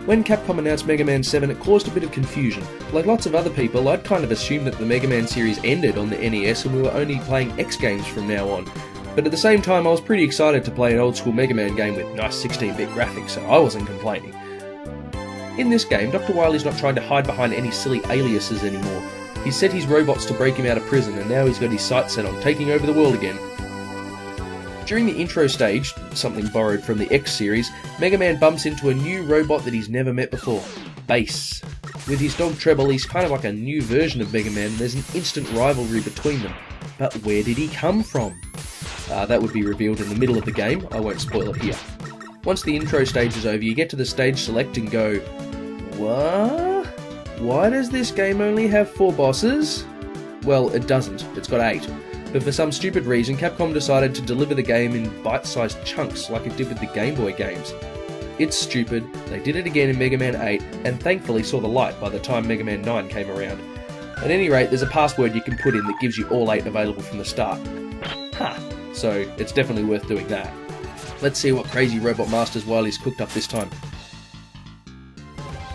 When Capcom announced Mega Man 7, it caused a bit of confusion. Like lots of other people, I'd kind of assumed that the Mega Man series ended on the NES and we were only playing X games from now on. But at the same time, I was pretty excited to play an old school Mega Man game with nice 16-bit graphics, so I wasn't complaining. In this game, Dr. Wily's not trying to hide behind any silly aliases anymore. He's set his robots to break him out of prison, and now he's got his sights set on taking over the world again. During the intro stage, something borrowed from the X series, Mega Man bumps into a new robot that he's never met before, Bass. With his dog Treble, he's kind of like a new version of Mega Man, and there's an instant rivalry between them. But where did he come from? That would be revealed in the middle of the game, I won't spoil it here. Once the intro stage is over, you get to the stage select and go, what? Why does this game only have 4 bosses? Well, it doesn't, it's got 8. But for some stupid reason, Capcom decided to deliver the game in bite-sized chunks like it did with the Game Boy games. It's stupid, they did it again in Mega Man 8, and thankfully saw the light by the time Mega Man 9 came around. At any rate, there's a password you can put in that gives you all 8 available from the start. So it's definitely worth doing that. Let's see what crazy robot masters Wily's cooked up this time.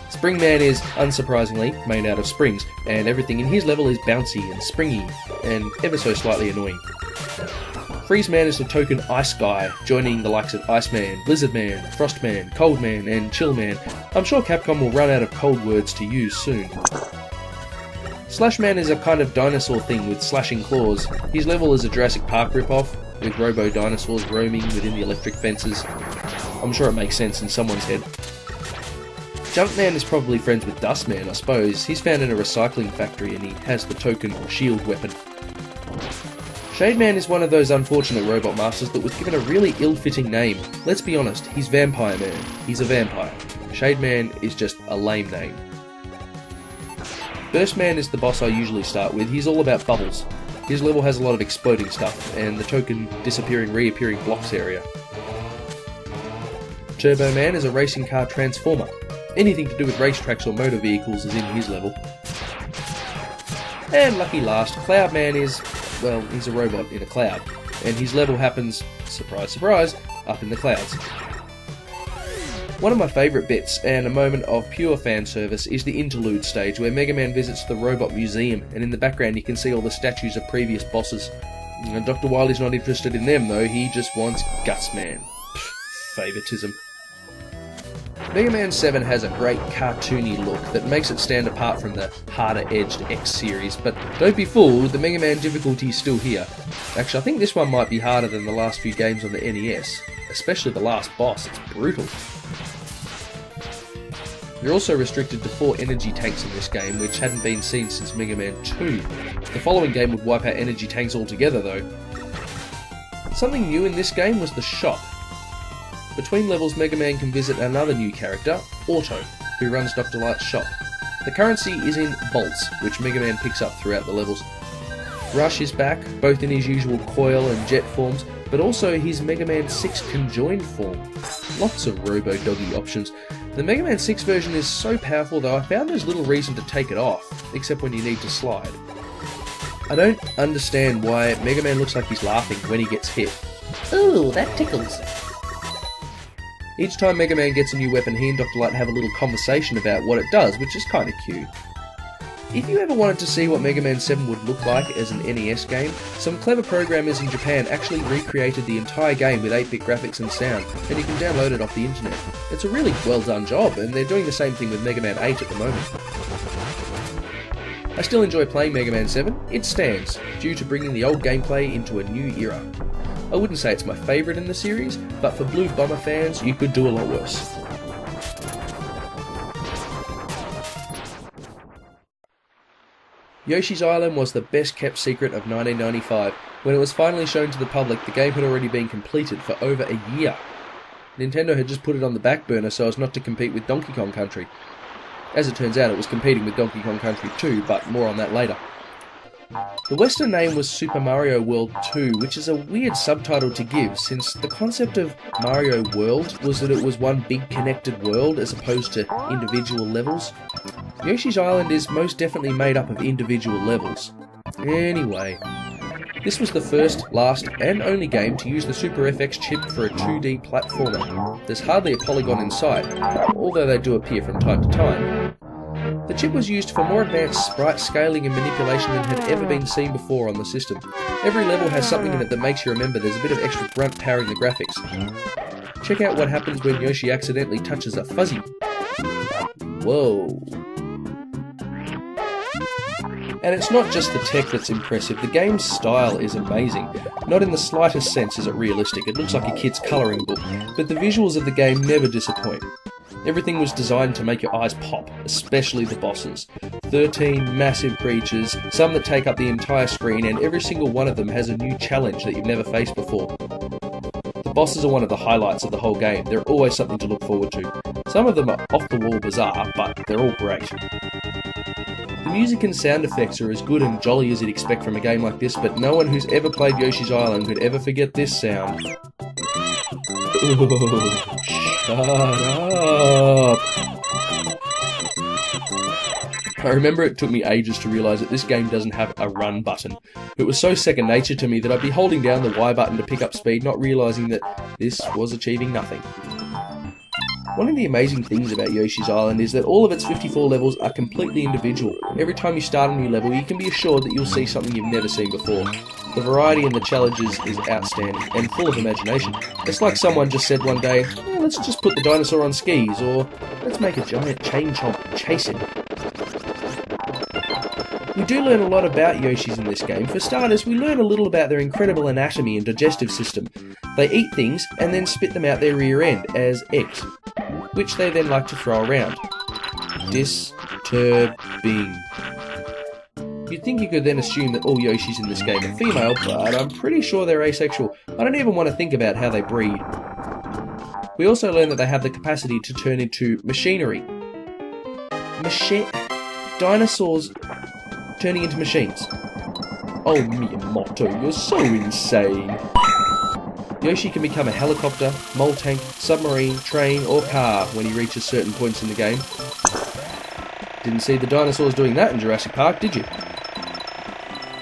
Spring Man is, unsurprisingly, made out of springs, and everything in his level is bouncy and springy, and ever so slightly annoying. Freeze Man is the token Ice Guy, joining the likes of Iceman, Blizzard Man, Frost Man, Cold Man, and Chill Man. I'm sure Capcom will run out of cold words to use soon. Slash Man is a kind of dinosaur thing with slashing claws. His level is a Jurassic Park ripoff, with robo-dinosaurs roaming within the electric fences. I'm sure it makes sense in someone's head. Junkman is probably friends with Dustman, I suppose. He's found in a recycling factory and he has the token shield weapon. Shademan is one of those unfortunate robot masters that was given a really ill-fitting name. Let's be honest, he's Vampire Man. He's a vampire. Shademan is just a lame name. Burstman is the boss I usually start with. He's all about bubbles. His level has a lot of exploding stuff, and the token disappearing reappearing blocks area. Turbo Man is a racing car transformer. Anything to do with racetracks or motor vehicles is in his level. And lucky last, Cloud Man is, well, he's a robot in a cloud, and his level happens, surprise surprise, up in the clouds. One of my favourite bits, and a moment of pure fan service, is the interlude stage where Mega Man visits the Robot Museum, and in the background you can see all the statues of previous bosses. And Dr. Wily's not interested in them though, he just wants Guts Man. Favoritism. Mega Man 7 has a great cartoony look that makes it stand apart from the harder-edged X series, but don't be fooled, the Mega Man difficulty is still here. Actually, I think this one might be harder than the last few games on the NES, especially the last boss, it's brutal. You're also restricted to 4 energy tanks in this game, which hadn't been seen since Mega Man 2. The following game would wipe out energy tanks altogether though. Something new in this game was the shop. Between levels, Mega Man can visit another new character, Auto, who runs Dr. Light's shop. The currency is in bolts, which Mega Man picks up throughout the levels. Rush is back, both in his usual coil and jet forms, but also his Mega Man 6 conjoined form. Lots of Robo-Doggy options. The Mega Man 6 version is so powerful though I found there's little reason to take it off, except when you need to slide. I don't understand why Mega Man looks like he's laughing when he gets hit. Ooh, that tickles. Each time Mega Man gets a new weapon, he and Dr. Light have a little conversation about what it does, which is kinda cute. If you ever wanted to see what Mega Man 7 would look like as an NES game, some clever programmers in Japan actually recreated the entire game with 8-bit graphics and sound, and you can download it off the internet. It's a really well done job, and they're doing the same thing with Mega Man 8 at the moment. I still enjoy playing Mega Man 7, it stands, due to bringing the old gameplay into a new era. I wouldn't say it's my favourite in the series, but for Blue Bomber fans, you could do a lot worse. Yoshi's Island was the best kept secret of 1995. When it was finally shown to the public, the game had already been completed for over a year. Nintendo had just put it on the back burner so as not to compete with Donkey Kong Country. As it turns out, it was competing with Donkey Kong Country 2, but more on that later. The Western name was Super Mario World 2, which is a weird subtitle to give, since the concept of Mario World was that it was one big connected world as opposed to individual levels. Yoshi's Island is most definitely made up of individual levels. Anyway, This was the first, last, and only game to use the Super FX chip for a 2D platformer. There's hardly a polygon in sight, although they do appear from time to time. The chip was used for more advanced sprite scaling and manipulation than had ever been seen before on the system. Every level has something in it that makes you remember there's a bit of extra grunt powering the graphics. Check out what happens when Yoshi accidentally touches a fuzzy. Whoa. And it's not just the tech that's impressive, the game's style is amazing. Not in the slightest sense is it realistic, it looks like a kid's colouring book, but the visuals of the game never disappoint. Everything was designed to make your eyes pop, especially the bosses. 13 massive creatures, some that take up the entire screen, and every single one of them has a new challenge that you've never faced before. The bosses are one of the highlights of the whole game, they're always something to look forward to. Some of them are off-the-wall bizarre, but they're all great. The music and sound effects are as good and jolly as you'd expect from a game like this, but no one who's ever played Yoshi's Island could ever forget this sound. Ooh, shut up! I remember it took me ages to realise that this game doesn't have a run button. It was so second nature to me that I'd be holding down the Y button to pick up speed, not realising that this was achieving nothing. One of the amazing things about Yoshi's Island is that all of its 54 levels are completely individual. Every time you start a new level, you can be assured that you'll see something you've never seen before. The variety in the challenges is outstanding, and full of imagination. It's like someone just said one day, oh, let's just put the dinosaur on skis, or let's make a giant chain chomp chase him. We do learn a lot about Yoshis in this game. For starters, we learn a little about their incredible anatomy and digestive system. They eat things and then spit them out their rear end as eggs, which they then like to throw around. Disturbing. You'd think you could then assume that all Yoshis in this game are female, but I'm pretty sure they're asexual. I don't even want to think about how they breed. We also learn that they have the capacity to turn into machinery. Dinosaurs turning into machines. Oh, Miyamoto, you're so insane. Yoshi can become a helicopter, mole tank, submarine, train, or car when he reaches certain points in the game. Didn't see the dinosaurs doing that in Jurassic Park, did you?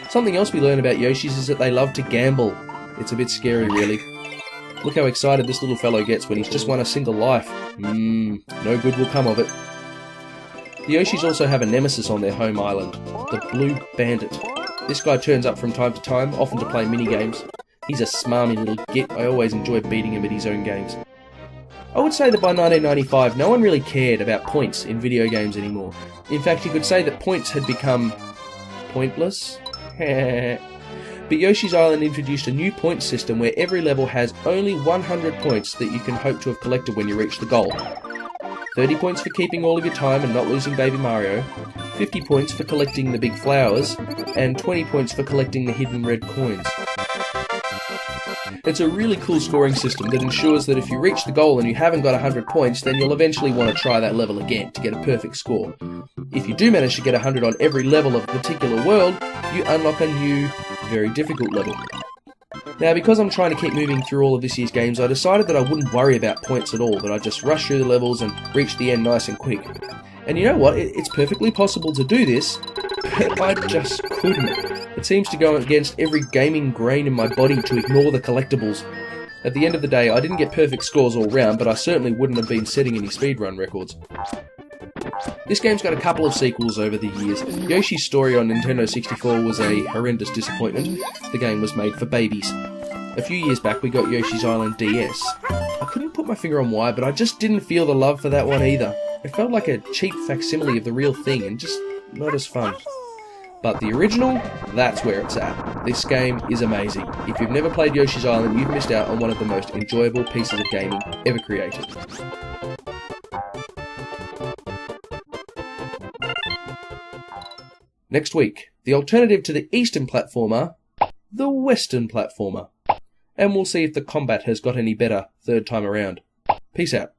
Something else we learn about Yoshis is that they love to gamble. It's a bit scary, really. Look how excited this little fellow gets when he's just won a single life. No good will come of it. The Yoshis also have a nemesis on their home island, the Blue Bandit. This guy turns up from time to time, often to play mini-games. He's a smarmy little git. I always enjoy beating him at his own games. I would say that by 1995, no one really cared about points in video games anymore. In fact, you could say that points had become pointless. But Yoshi's Island introduced a new point system where every level has only 100 points that you can hope to have collected when you reach the goal. 30 points for keeping all of your time and not losing Baby Mario, 50 points for collecting the big flowers, and 20 points for collecting the hidden red coins. It's a really cool scoring system that ensures that if you reach the goal and you haven't got 100 points, then you'll eventually want to try that level again to get a perfect score. If you do manage to get 100 on every level of a particular world, you unlock a new, very difficult level. Now, because I'm trying to keep moving through all of this year's games, I decided that I wouldn't worry about points at all, that I'd just rush through the levels and reach the end nice and quick. And you know what? It's perfectly possible to do this, but I just couldn't. It seems to go against every gaming grain in my body to ignore the collectibles. At the end of the day, I didn't get perfect scores all round, but I certainly wouldn't have been setting any speedrun records. This game's got a couple of sequels over the years. Yoshi's Story on Nintendo 64 was a horrendous disappointment. The game was made for babies. A few years back we got Yoshi's Island DS. I couldn't put my finger on why, but I just didn't feel the love for that one either. It felt like a cheap facsimile of the real thing and just not as fun. But the original, that's where it's at. This game is amazing. If you've never played Yoshi's Island, you've missed out on one of the most enjoyable pieces of gaming ever created. Next week, the alternative to the Eastern platformer, the Western platformer. And we'll see if the combat has got any better third time around. Peace out.